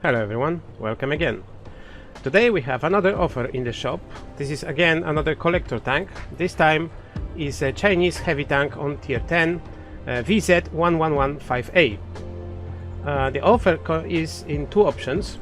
Hello everyone, welcome again. Today we have another offer in the shop. This is again another collector tank. This time is a Chinese heavy tank on tier 10, WZ1115A. The offer is in two options.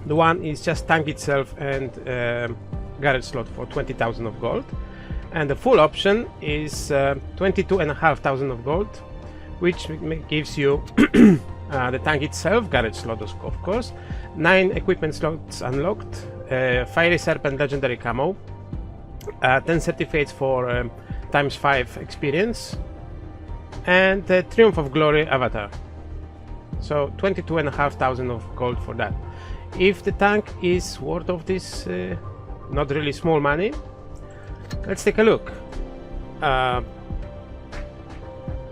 The one is just tank itself and garage slot for 20,000 of gold, and the full option is 22,500 of gold, which gives you the tank itself, garage slot of course, 9 equipment slots unlocked, Fiery Serpent legendary camo, 10 certificates for ×5 experience, and Triumph of Glory avatar. So 22,500 of gold for that. If the tank is worth of this not really small money, let's take a look.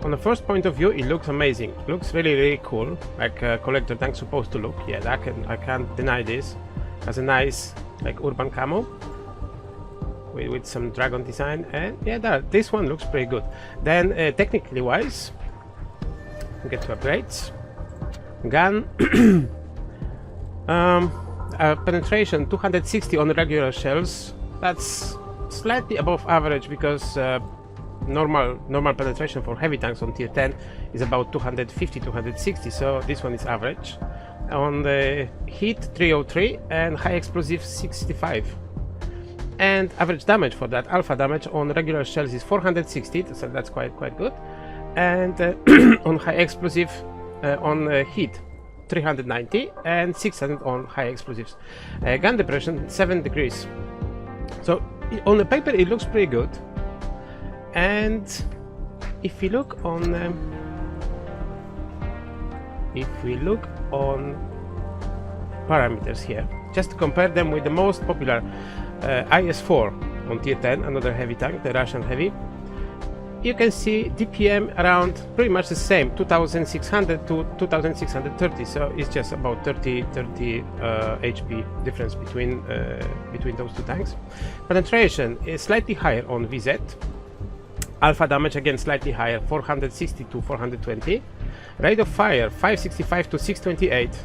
On the first point of view, it looks amazing. It looks really cool, like a collector tank supposed to look. Yeah, I can't deny this. Has a nice like urban camo with some dragon design, and yeah, this one looks pretty good. Then technically wise, get to upgrades. Gun penetration 260 on regular shells. That's slightly above average because normal penetration for heavy tanks on tier 10 is about 250-260, so this one is average. On the hit 303 and high explosive 65, and average damage for that alpha damage on regular shells is 460, so that's quite good. And on high explosive on hit 390 and 600 on high explosives. Gun depression 7 degrees. So on the paper it looks pretty good. And if we look on parameters here, just to compare them with the most popular IS-4 on tier 10, another heavy tank, the Russian heavy, you can see DPM around pretty much the same, 2600 to 2630, so it's just about 30 HP difference between those two tanks. Penetration is slightly higher on VZ. Alpha damage again slightly higher, 460 to 420. Rate of fire 565 to 628,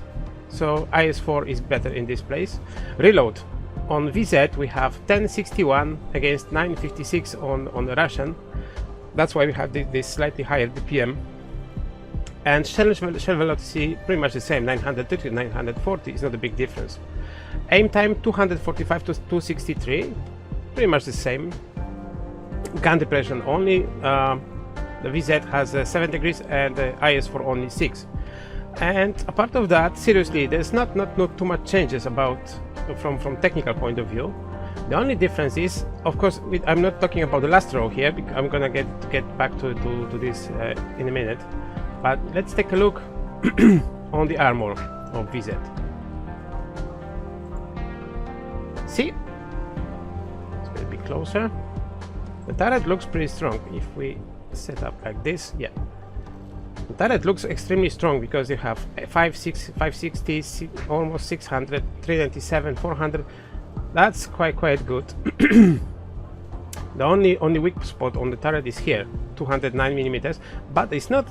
so IS-4 is better in this place. Reload on VZ we have 1061 against 956 on the Russian. That's why we have this slightly higher DPM. And shell velocity pretty much the same, 930 to 940 is not a big difference. Aim time 245 to 263, pretty much the same. Gun depression only, the VZ has 7 degrees and the IS-4 only 6. And apart of that, seriously, there's not too much changes about from technical point of view. The only difference is, of course, I'm not talking about the last row here, because I'm gonna get back to this in a minute. But let's take a look on the armor of VZ. See, it's gonna be closer. The turret looks pretty strong. If we set up like this, yeah, the turret looks extremely strong because you have 560, almost 600, 397, 400. That's quite good. The only weak spot on the turret is here, 209 millimeters, but it's not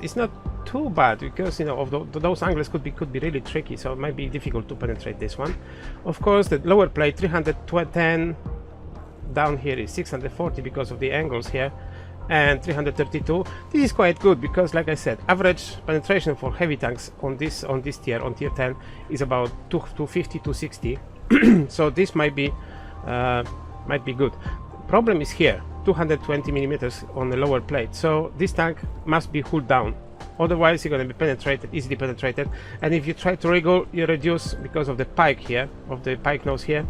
too bad because, you know, those angles could be really tricky, so it might be difficult to penetrate this one. Of course, the lower plate 310. Down here is 640 because of the angles here, and 332. This is quite good because, like I said, average penetration for heavy tanks on this tier, on tier 10, is about 250 to 60. So this might be good. Problem is here, 220 millimeters on the lower plate, so this tank must be hulled down, otherwise you're going to be easily penetrated. And if you try to wriggle, you reduce because of the pike here, of the pike nose here.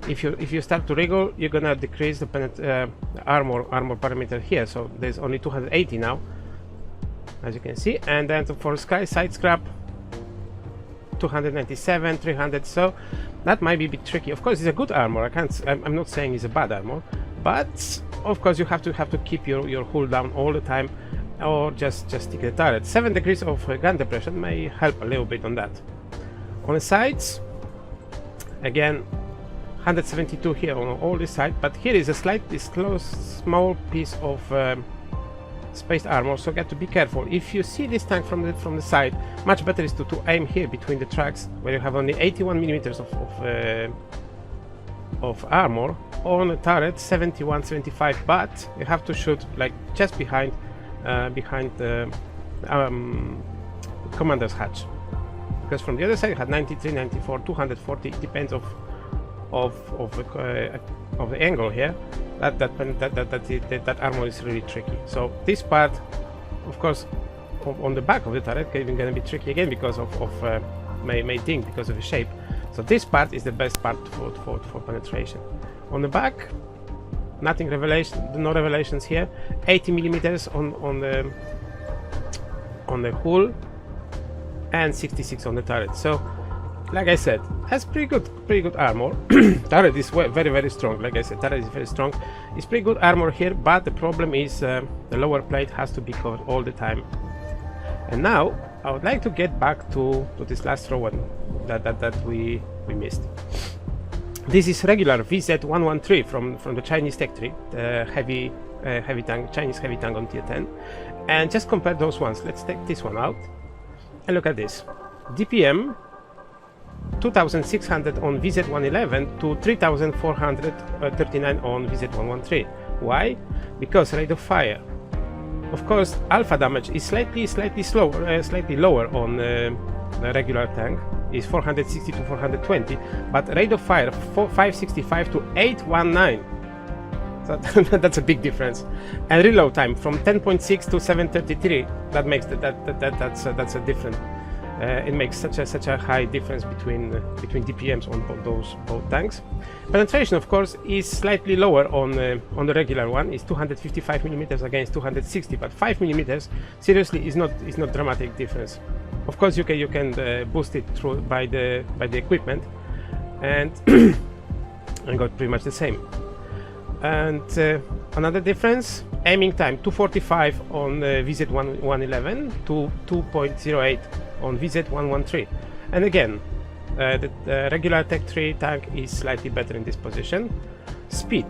If you start to wriggle, you're gonna decrease the armor parameter here, so there's only 280 now, as you can see. And then for side scrap 297, 300, so that might be a bit tricky. Of course, it's a good armor. I'm not saying it's a bad armor, but of course you have to keep your hull down all the time, or just stick the turret. 7 degrees of gun depression may help a little bit on that. On the sides, again, 172 here on all this side, but here is a slightly small piece of spaced armor, so got to be careful. If you see this tank from the side, much better is to aim here between the tracks, where you have only 81 millimeters of armor. On a turret 71, 75, but you have to shoot like just behind the commander's hatch, because from the other side you had 93, 94, 240. It depends of the angle here. That armor is really tricky. So this part, of course, on the back of the turret is even going to be tricky again because of my ding, because of the shape. So this part is the best part for penetration. On the back, nothing no revelations here. 80 millimeters on the hull and 66 on the turret. So, like I said, has pretty good armor. Turret is very strong. Like I said, turret is very strong. It's pretty good armor here, but the problem is the lower plate has to be covered all the time. And now I would like to get back to this last row one that we missed. This is regular VZ113 from the Chinese tech tree, heavy tank, Chinese heavy tank on tier 10, and just compare those ones. Let's take this one out and look at this. DPM 2600 on VZ111 to 3439 on VZ113. Why? Because rate of fire. Of course, alpha damage is slightly lower on the regular tank. Is 460 to 420, but rate of fire 565 to 819. So that's a big difference. And reload time from 10.6 to 733. That makes that's a different. It makes such a high difference between DPMs on both tanks. Penetration, of course, is slightly lower on the regular one. It's 255 millimeters against 260, but 5 millimeters seriously is not dramatic difference. Of course, you can boost it through by the equipment, and and got pretty much the same. And another difference: aiming time 245 on VZ111 to 2.08 on VZ113. And again, the regular Tech 3 tank is slightly better in this position. Speed.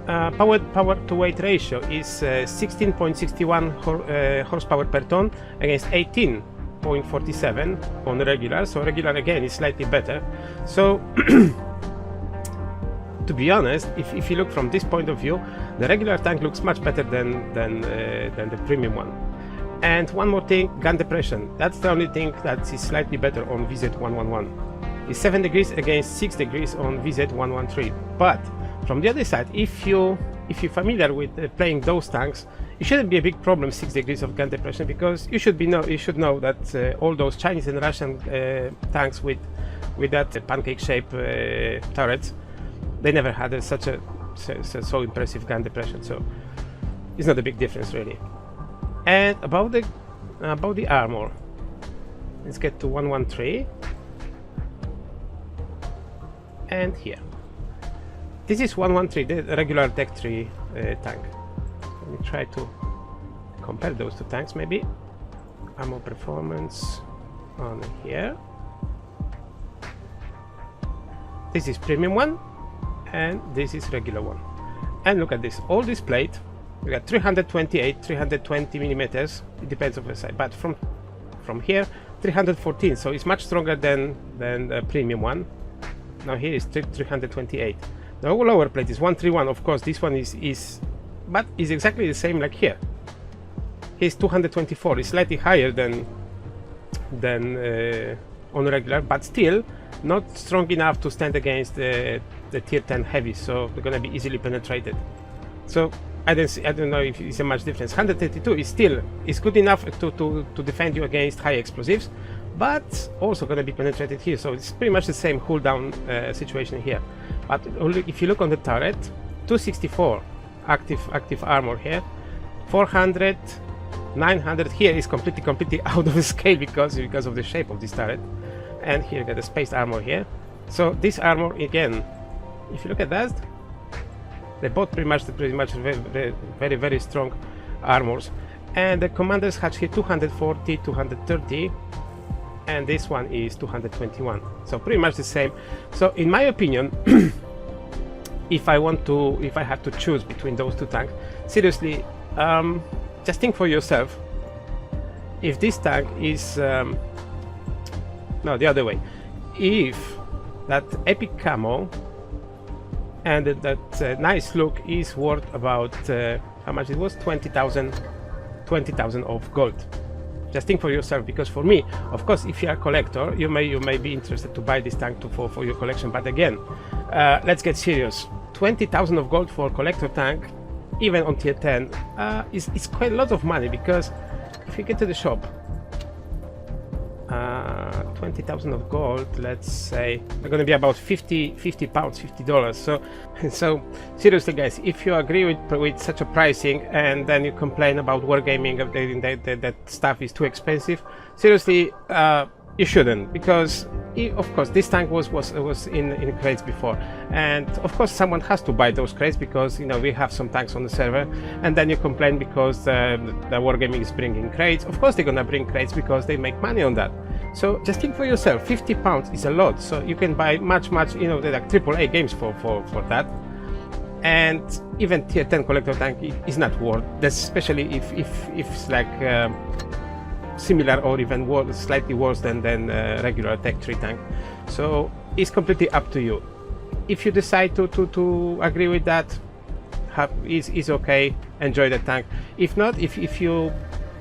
Power to weight ratio is 16.61 horsepower per ton against 18.47 on the regular. So regular again is slightly better. So to be honest, if you look from this point of view, the regular tank looks much better than the premium one. And one more thing, gun depression. That's the only thing that is slightly better on VZ111. It's 7 degrees against 6 degrees on VZ113. But from the other side, if you're familiar with playing those tanks, it shouldn't be a big problem 6 degrees of gun depression, because you should know that all those Chinese and Russian tanks with that pancake shape turrets, they never had so impressive gun depression. So it's not a big difference really. And about the armor, let's get to 113 and here. This is 113, the regular Tech 3 tank. Let me try to compare those two tanks maybe. Armor performance on here. This is premium one and this is regular one. And look at this, all this plate, we got 320 millimeters, it depends on the side, but from here 314, so it's much stronger than the premium one. Now here is 328. The lower plate is 131. Of course, this one is exactly the same like here. Here's 224. It's slightly higher than on regular, but still not strong enough to stand against the tier 10 heavy. So they're gonna be easily penetrated. So I don't know if it's a much difference. 132 is good enough to defend you against high explosives, but also gonna be penetrated here. So it's pretty much the same hull down situation here. But if you look on the turret, 264 active armor here, 400, 900 here is completely out of the scale because of the shape of this turret. And here you got the spaced armor here. So this armor again, if you look at that, they both pretty much very strong armors. And the commander's hatch here 240, 230, and this one is 221. So pretty much the same. So in my opinion, if I have to choose between those two tanks, seriously, just think for yourself, if this tank is no, the other way, if that epic camo and that nice look is worth about how much it was, 20,000 of gold. Just think for yourself, because for me, of course, if you are a collector, you may be interested to buy this tank for your collection. But again, let's get serious. 20,000 of gold for a collector tank, even on tier 10, is quite a lot of money, because if you get to the shop, 20,000 of gold, let's say, they're going to be about 50 pounds, $50. So seriously, guys, if you agree with such a pricing and then you complain about wargaming, that stuff is too expensive, seriously, you shouldn't, because of course this tank was in crates before, and of course someone has to buy those crates, because you know we have some tanks on the server, and then you complain because the wargaming is bringing crates. Of course they're gonna bring crates because they make money on that. So just think for yourself, 50 pounds is a lot, so you can buy much, you know, like AAA games for that. And even tier 10 collector tank is not worth that, especially if it's like similar or even worse, slightly worse than regular Tech 3 tank. So it's completely up to you. If you decide to agree with that, is okay, enjoy the tank. If not, if you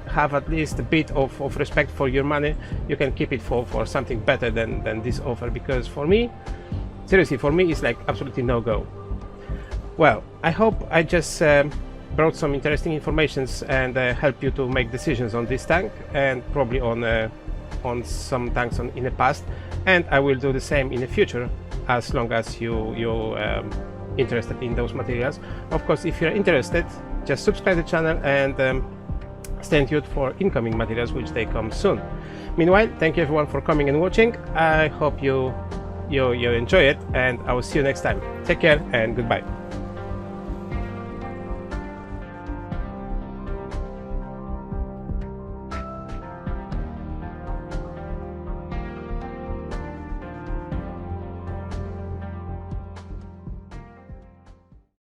have at least a bit of respect for your money, you can keep it for something better than this offer, because for me, seriously, for me it's like absolutely no go. Well, I hope I just brought some interesting informations and help you to make decisions on this tank, and probably on some tanks in the past, and I will do the same in the future, as long as you're interested in those materials. Of course, if you're interested, just subscribe to the channel and stay tuned for incoming materials, which they come soon. Meanwhile, thank you everyone for coming and watching. I hope you enjoy it, and I will see you next time. Take care and goodbye.